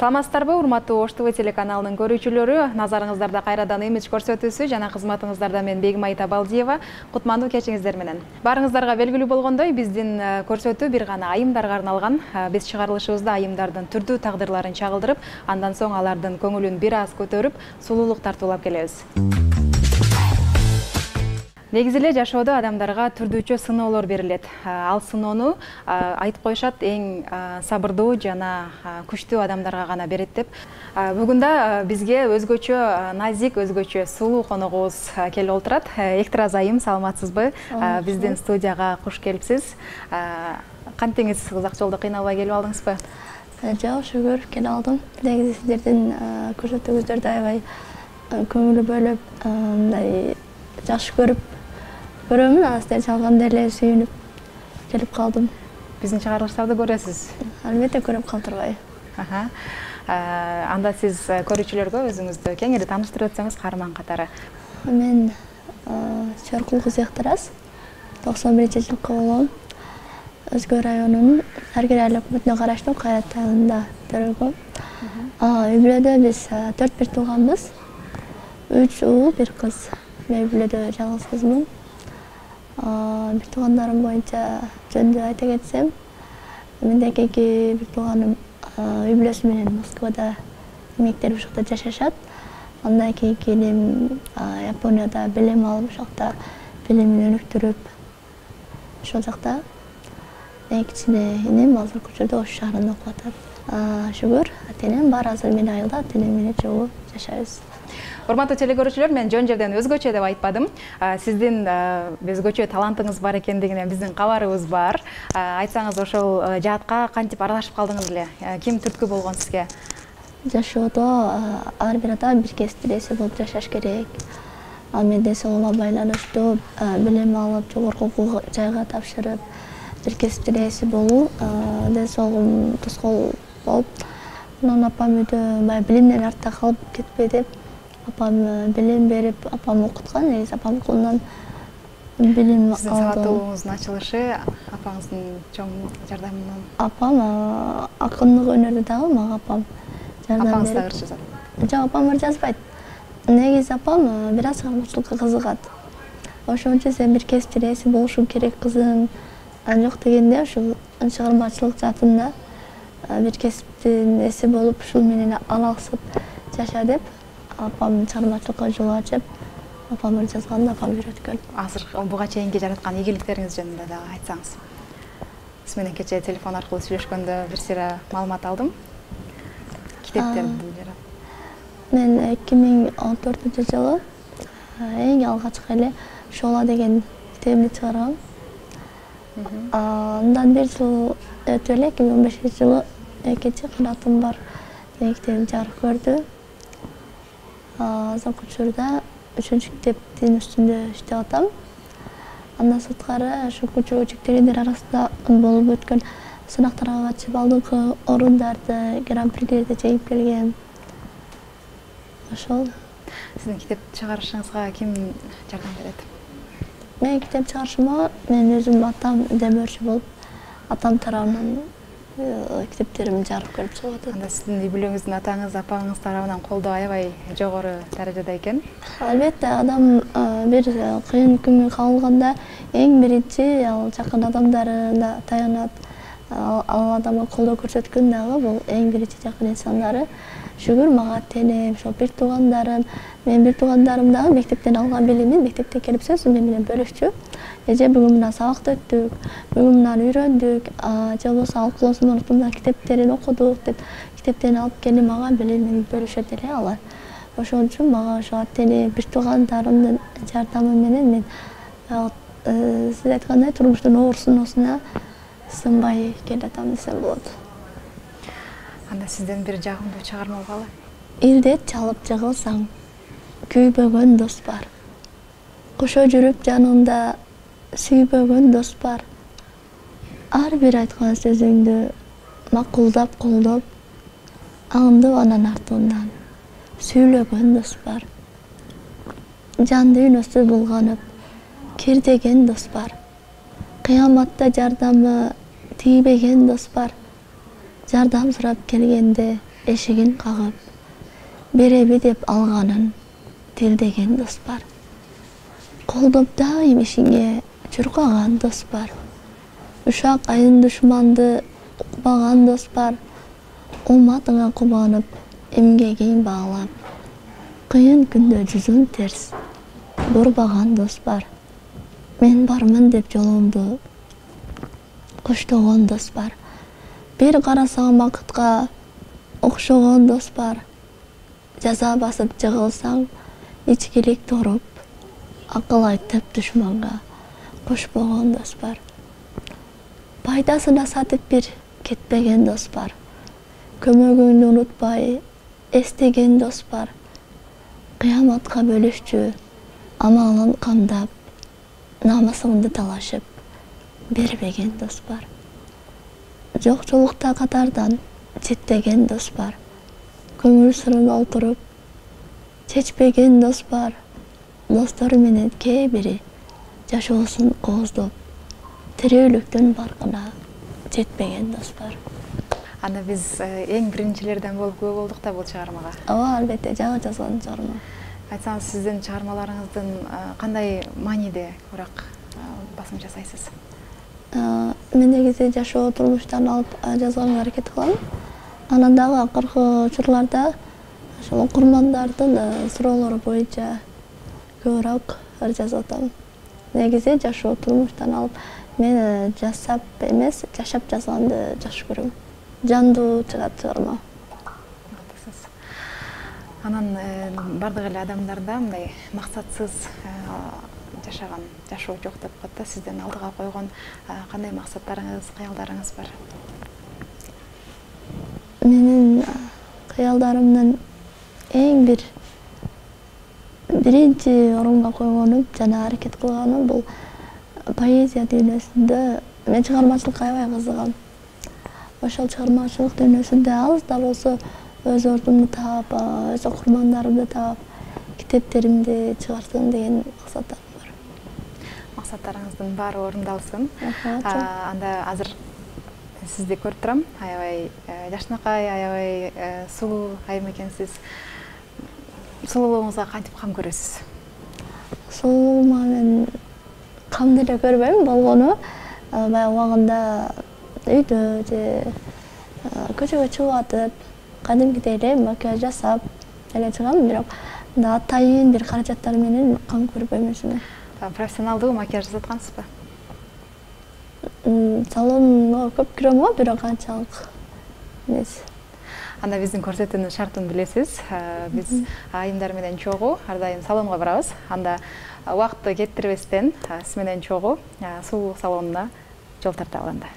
Саламатсыздарбы, урматтуу Ош ТВ телеканалынын көрүүчүлөрү, назарыңыздарда кайрадан имидж көрсөтүүсү жана кызматыңыздарда мен Бегимай Табалдиева. Кутмандуу кечиңиздер менен. Барыңыздарга белгилүү болгондой, биздин көрсөтүү бир гана айымдарга арналган. Биз чыгарылышыбызда айымдардын түрдүү тагдырларын чагылдырып, андан соң алардын көңүлүн бир аз көтөрүп, сулуулук тартуулап келебиз. Негизи эле жашоодо адамдарга түрдүүчө сыноолор берилет. Ал сыноону айтып коюшат эң сабырдуу жана күчтүү адамдарга гана берет деп. Бүгүн да бизге өзгөчө назик, өзгөчө сулуу коногубуз келип отурат. Эктираз айым, саламатсызбы? Биздин студияга куш келипсиз. Кантиңиз, узак жолдо кыйналбай келип алдыңызбы? Жок, шүгүр келип алдым. Негизи сиздердин көрсөтүүңүздөрдү аябай көңүлү бөлүп, мындай жакшы көрөмүн, сиздер чалганда эле сүйүнүп келип калдым. Биздин чыгарылыштарды көрөсүз? Албетте көрүп калтырбай. Анда сиз көрүүчүлөргө өзүңүздү кеңири тааныштырып өтсөңүз каарман катары. Мен Чоркул кызы Эктираз, 91-жылкы болом. Өзгө районунун Саргер айлык өкмөтүнө караштуу Кайрат айылында төрөлгөм. Үй бүлөдө биз 4 бир тууганбыз. 3 уул, 1 кыз. Мен үй бүлөдө жалгыз кызмын. Бир туугандарым боюнча жөнүндө айта кетсем, менде кийинки бир тууганым үй бүлөсү менен Москвада эмгектенип ушакта жашашат. Андан кийинки инем Японияда билим алып, ушакта билимин өнүктүрүп, ошол жакта. Эң кичине инем азыр учурда Ош шаарында окуп атат. Шүгүр, ата-энем бар, азыр мен айылда ата-энем менен чогуу жашайбыз. Урматтуу телекөрүүчүлөр, мен жөн жерден өзгөчө деп айтпадым. Сиздин өзгөчө талантыңыз бар экендигинен биздин кабарыбыз бар. Айтсаңыз, ошол жаатка кантип аралашып калдыңыз эле? Ким түрткү болгон сизге? Жашоодо ар бир адам бир кесиптин ээси болуп жашаш керек. Ал мен ден соолугума байланыштуу билим алып, жогорку окуу жайга тапшырып, бир кесиптин ээси болуу ден соолугум тоскоол болуп, анан апам үйдө билимден артта калып кетпей деп, апам билим берип, апам окуткан, негизи апам колунан билим алдым. Сиздин сабаттуулугуңуздун ачылышы апаңыздын чоң жардамынан? Апам акындык өнөрдө дагы мага апам жардам берип. Апаңыз да ыр жазат? Жок, апам ыр жазбайт. Негизи апам бир аз чыгармачылыкка кызыгат. Ошон үчүн сен бир кесиптин ээси болушуң керек кызым. Жок дегенде ушул чыгармачылык жаатында бир кесиптин ээси болуп, ушул менен алаксып жаша деп апам чыгармачылыкка жол ачып, апам ыр жазганда апам үйрөткөн. Азыр буга чейинки жараткан ийгиликтериңиз жөнүндө дагы айтсаңыз. Сиз менен кечээ телефон аркылуу сүйлөшкөндө бир сыйра маалымат алдым. Китептерди жарат. Мен 2014-жылы эң алгачкы эле Шола деген китебимди чыгаргам. Андан бир жыл өтүп эле 2015-жылы экинчи кыратым бар деген китебим жарык көрдү. Азыркы учурда 3-чү китептин үстүндө иштеп атам. Андан сырткары ушул чектелгендер арасында болуп өткөн сынактарга катышып алдыңкы орундарды, гран-прилерди жеңип келгем. Ошол. Сиздин китеп чыгарышыңызга ким жардам берет? Мен китеп чыгарышыма мен өзүм атам демөөрчү болуп, атам тарабынан китептерим жарык көрүп чыгып атат. Анда сиздин үй бүлөңүздүн атаңыз, апаңыз тарабынан колдоо аябай жогору даражада экен. Албетте, адам бир кыйын күнгө кабылганда эң биринчи ал жакын адамдарына таянат. Ал адамга колдоо көрсөткөн дагы бул эң биринчи жакын инсандары. Шүгүр мага ата-энем, ошол бир туугандарым, мен бир туугандарым дагы мектептен алган билимин мектепте келип сөзсүз менен бөлүшчү. Эже бүгүн мына сабакты өттүк, бүгүн мынаны үйрөндүк, же болбосо Алкулов Султановдун китептерин окудук деп китептен алып келип мага билимин бөлүшөт эле алар. Ошон үчүн мага ошо ата-эне, бир туугандарымдын жардамы менен мен сиз айткандай турмуштун оор сыноосуна сынбай келатам десем болот. Анда сизден бир жагымдуу чыгарма алгалы. Илдет чалып жыгылсаң, күйбөгөн дос бар. Кошо жүрүп жаныңда сүйбөгөн дос бар. Ар бир айткан сөзүңдү макулдап колдоп, аңдып анан артыңдан сүйлөгөн дос бар. Жан дүйнөсү булганып, кирдеген дос бар. Кыяматта жардамы тийбеген дос бар. Жардам сурап келгенде эшигин кагып, береби деп алганын тилдеген дос бар. Колдоп дайым ишиңе чуркаган дос бар. Ушак айын душманды укпаган дос бар. Уматыңа кубанып, эмгегин баглап, кыйын күндө жүзүн терс бурбаган дос бар. Мен бармын деп жолумду коштогон дос бар. Бир карасаң бакытка окшогон дос бар. Жаза басып жыгылсаң, ичкилик торуп, акыл айтып душманга кошпогон дос бар. Пайдасына сатып бир кетпеген дос бар. Көмөгүңдү унутпай эстеген дос бар. Кыяматка бөлүшчү амалын камдап, намысыңды талашып бербеген дос бар. Жокчулукта катардан четтеген дос бар. Көңүл сырын олтуруп чечпеген дос бар. Достор менен кээ бири жашоосун кооздоп, тирүүлүктүн баркына жетпеген дос бар. Аны биз эң биринчилерден болуп күбө болдук да бул чыгармага. Ооба, албетте, жаңы жазган чыгарма. Айтсаңыз, сиздин чыгармаларыңыздын кандай мааниде көбүрөөк басым жасайсыз? Мен негизи жашоо турмуштан алып жазганга аракет кылам. Анан дагы акыркы учурларда ошол окурмандардын суроолору боюнча көбүрөөк жазып атам. Негизи жашоо турмуштан алып, мен жасап эмес, жашап жазганды жакшы көрөм. Жандуу чыгат чыгарма. Анан бардык эле адамдарда мындай максатсыз жашаган жашоо жок деп коет да. Сиздин алдыга койгон кандай максаттарыңыз, кыялдарыңыз бар? Менин кыялдарымдын эң биринчи орунга койгонум жана аракет кылганым бул поэзия дүйнөсүндө мен чыгармачылыкка аябай кызыгам. Ошол чыгармачылык дүйнөсүндө аз да болсо өз ордумду таап, өз окурмандарымды таап, китептеримди чыгарсам деген максаттарым бар. Максаттарыңыздын баары орундалсын. Анда азыр сизди көрүп турам, аябай жашнакай, аябай сулуу айым экенсиз. Сулуулугуңузга кантип кам көрөсүз? Сулуулугума мен кам деле көрбөйм, болгону баягы убагында үйдө же көчөгө чыгып атып, кадимкидей эле макияж жасап эле чыгам, бирок атайын бир каражаттар менен кам көрбөйм өзүмө. Профессионалдуу макияж жасап аткансызбы? Салонго көп кирем го, бирок анчалык эмес. Анда биздин көрсөтүүнүн шартын билесиз. Биз айымдар менен чогуу ар дайым салонго барабыз. Анда убакытты кетирбестен сиз менен чогуу сулуулук салонуна жол тарталы анда.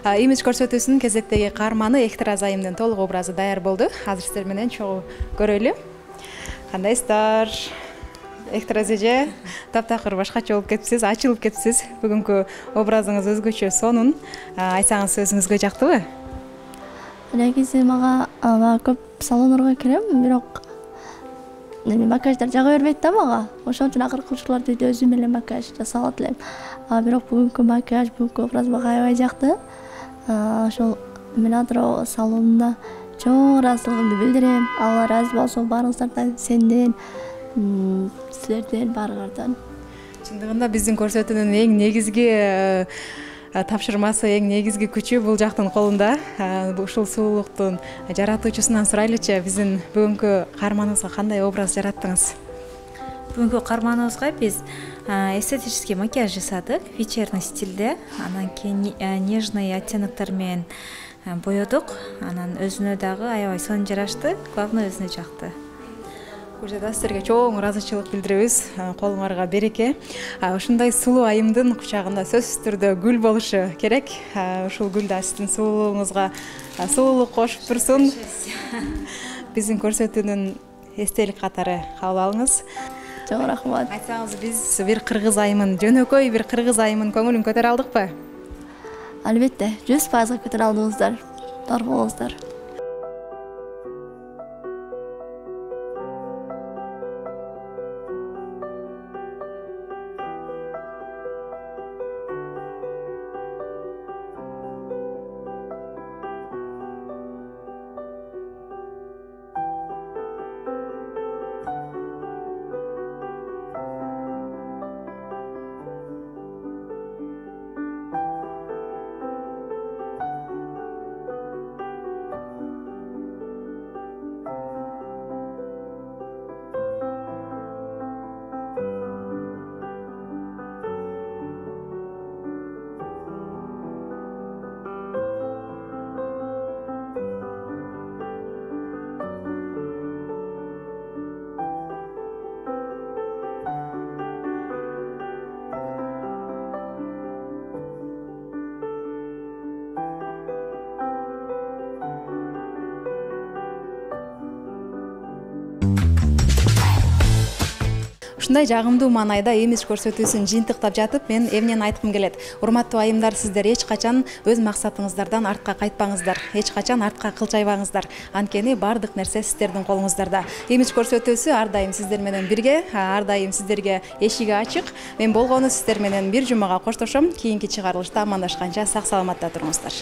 Имидж көрсөтүүсүнүн кезектеги каарманы Эхтираз айымдын толук образы даяр болду. Азыр сиздер менен чогуу көрөлү. Кандайсыздар? Эхтираз эже, таптакыр башкача болуп кетипсиз, ачылып кетипсиз. Бүгүнкү образыңыз өзгөчө, сонун. Айтсаңыз өзүңүзгө жактыбы? Негизи мага көп салондорго кирем, бирок макияждар жага бербейт да мага. Ошон үчүн акыркы учурлар дейт өзүм эле макияж жасалат элем. Бирок бүгүнкү макияж, бүгүнкү образ мага аябай жакты. Ошол мен азыр салонунда чоң ыраазычылыгымды билдирем. Алла ыраазы болсо баарыңыздардан, сенден, силерден, баарыңардан. Чындыгында биздин көрсөтүүнүн эң негизги тапшырмасы, эң негизги күчү бул жактын колунда. Ушул сулуулуктун жаратуучусунан сурайлычы, биздин бүгүнкү каарманыбызга кандай образ жараттыңыз? Бүгүнкү каарманыбызга биз эстетический макияж жасадык, вечерний стилде. Анан кийин нежный оттеноктор менен боёдук. Анан өзүнө дагы аябай сонун жарашты. Главное өзүнө жакты. Бул жерде сиздерге чоң ыраазычылык билдиребиз. Колуңарга береке. Ушундай сулуу айымдын кучагында сөзсүз түрдө гүл болушу керек. Ушул гүл да сиздин сулуулугуңузга сулуулук кошуп турсун. Биздин көрсөтүүнүн эстелик катары кабыл алыңыз. Чоң рахмат. Айтсаңыз, биз бир кыргыз айымын, жөнөкөй бир кыргыз айымын көңүлүн көтөрө алдыкпы? Албетте, 100% көтөрө алдыңыздар. Бар болуңуздар. Ушундай жагымдуу маанайда имидж көрсөтүүсүн жыйынтыктап жатып, мен эмнени айткым келет. Урматтуу айымдар, сиздер эч качан өз максатыңыздардан артка кайтпаңыздар. Эч качан артка кылчайбаңыздар. Анткени бардык нерсе сиздердин колуңуздарда. Имидж көрсөтүүсү ар дайым сиздер менен бирге, ар дайым сиздерге эшиги ачык. Мен болгону сиздер менен бир жумага коштошом. Кийинки чыгарылышта амандашканча сак саламатта туруңуздар.